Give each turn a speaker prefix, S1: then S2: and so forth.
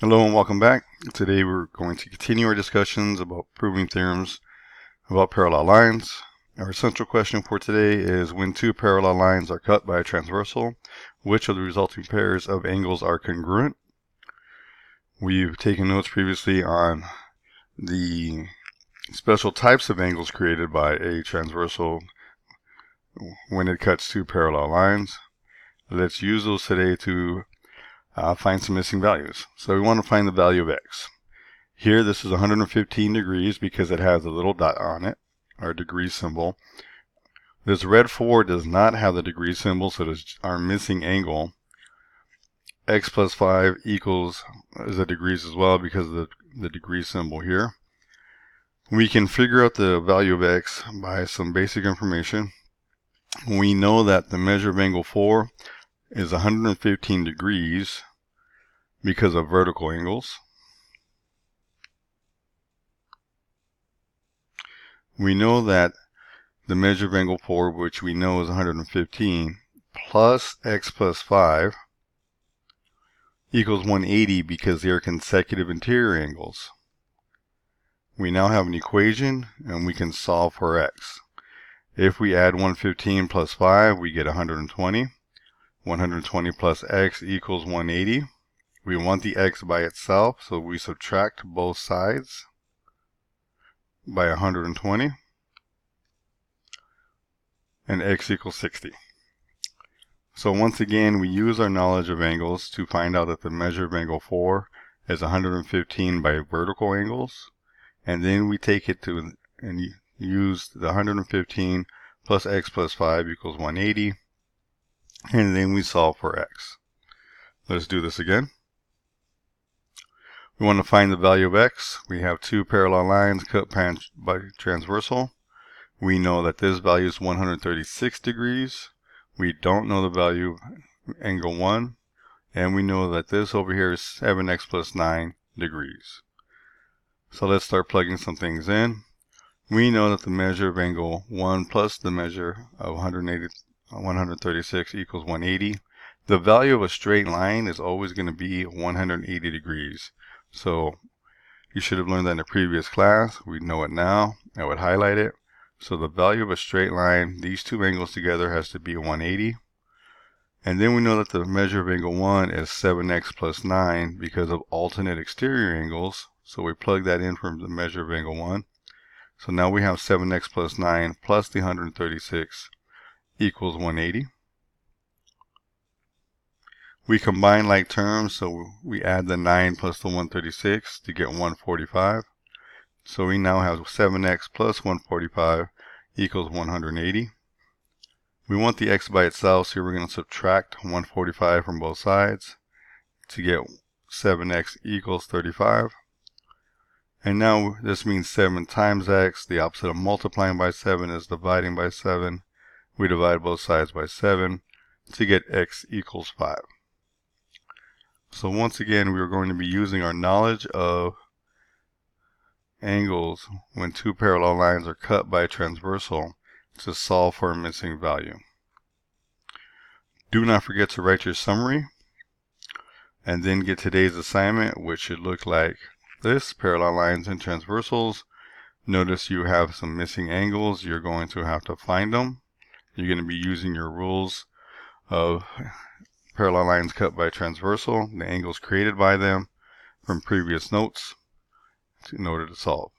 S1: Hello and welcome back. Today we're going to continue our discussions about proving theorems about parallel lines. Our central question for today is when two parallel lines are cut by a transversal, which of the resulting pairs of angles are congruent? We've taken notes previously on the special types of angles created by a transversal when it cuts two parallel lines. Let's use those today to find some missing values. So we want to find the value of x. Here this is 115 degrees because it has a little dot on it, our degree symbol. This red 4 does not have the degree symbol, so it is our missing angle. X plus 5 equals is the degrees as well because of the degree symbol here. We can figure out the value of x by some basic information. We know that the measure of angle 4 is 115 degrees because of vertical angles. We know that the measure of angle 4, which we know is 115, plus x plus 5 equals 180 because they are consecutive interior angles. We now have an equation and we can solve for x. If we add 115 plus 5, we get 120. 120 plus x equals 180. We want the x by itself, so we subtract both sides by 120. And x equals 60. So once again, we use our knowledge of angles to find out that the measure of angle 4 is 115 by vertical angles. And then we take it to and use the 115 plus x plus 5 equals 180. And then we solve for x. Let's do this again. We want to find the value of x. We have two parallel lines cut by transversal. We know that this value is 136 degrees. We don't know the value of angle 1. And we know that this over here is 7x plus 9 degrees. So let's start plugging some things in. We know that the measure of angle 1 plus the measure of 136 equals 180. The value of a straight line is always going to be 180 degrees. So you should have learned that in a previous class. We know it now. I would highlight it. So the value of a straight line, these two angles together, has to be 180. And then we know that the measure of angle 1 is 7x plus 9 because of alternate exterior angles. So we plug that in from the measure of angle 1. So now we have 7x plus 9 plus the 136 equals 180. We combine like terms, so we add the 9 plus the 136 to get 145. So we now have 7x plus 145 equals 180. We want the x by itself, so we're going to subtract 145 from both sides to get 7x equals 35. And now this means 7 times x. The opposite of multiplying by 7 is dividing by 7. We divide both sides by 7 to get x equals 5. So once again, we are going to be using our knowledge of angles when two parallel lines are cut by a transversal to solve for a missing value. Do not forget to write your summary and then get today's assignment, which should look like this: parallel lines and transversals. Notice you have some missing angles. You're going to have to find them. You're going to be using your rules of parallel lines cut by transversal, the angles created by them from previous notes in order to solve.